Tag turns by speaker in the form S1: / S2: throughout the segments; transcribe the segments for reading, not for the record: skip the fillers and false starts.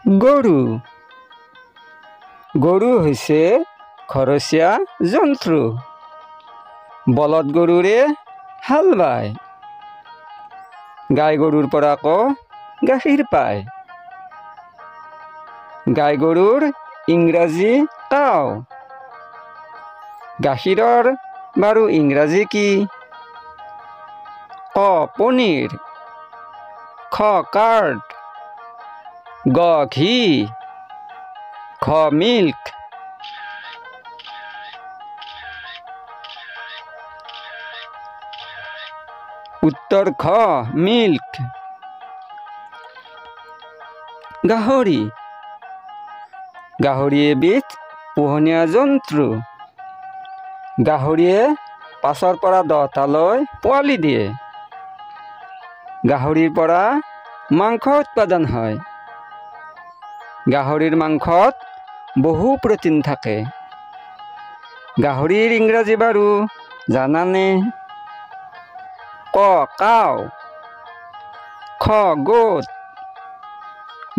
S1: গৰু গৰু হৈছে খৰচীয়া জন্তু। বলদ গৰুৰে হাল বায়। গাই গৰুৰ পৰা আকৌ গাখীৰ পায়। গাই গৰুৰ ইংৰাজী কাউ। গাখীৰৰ বাৰু ইংৰাজী কি? ক পনীৰ, খ কাৰ্ড, গ ঘি, ঘ মিল্ক। উত্তৰ খ মিল্ক। গাহৰি গাহৰি এবিধ পোহনীয়া জন্তু। গাহৰিয়ে 5ৰ পৰা 10টালৈ পোৱালি দিয়ে। গাহৰিৰ পৰা মাংস উৎপাদন হয়। গাহৰিৰ মাংসত বহু প্ৰটিন থাকে। গাহৰিৰ ইংৰাজী বাৰু জানানে? ক কাউ, খ গোট,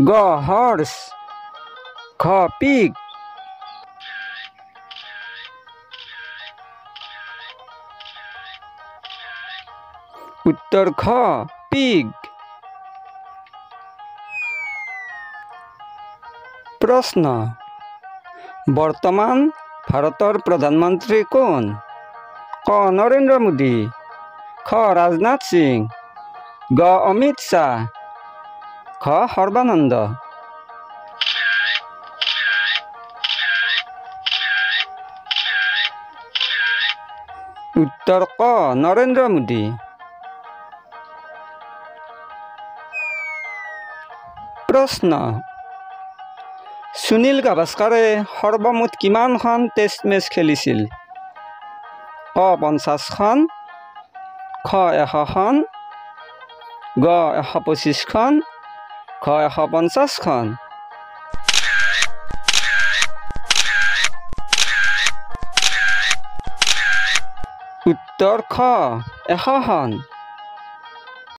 S1: গ হৰ্চ, ঘ পিগ। উত্তৰ খ পিগ। প্ৰশ্ন: বৰ্তমান ভাৰতৰ প্ৰধানমন্ত্ৰী কোন? ক নৰেন্দ্ৰ মোদী, খ ৰাজনাথ সিং, গ অমিত শ্বাহ, ঘ সৰ্বানন্দ। উত্তৰ ক নৰেন্দ্ৰ মোদী। প্ৰশ্ন: সুনীল গাভাস্কাৰে সৰ্বমুঠ কিমানখন টেষ্ট মেচ খেলিছিল? ক 50খন, খ 100খন, গ 125খন, ঘ 150খন। উত্তৰ খ 100খন।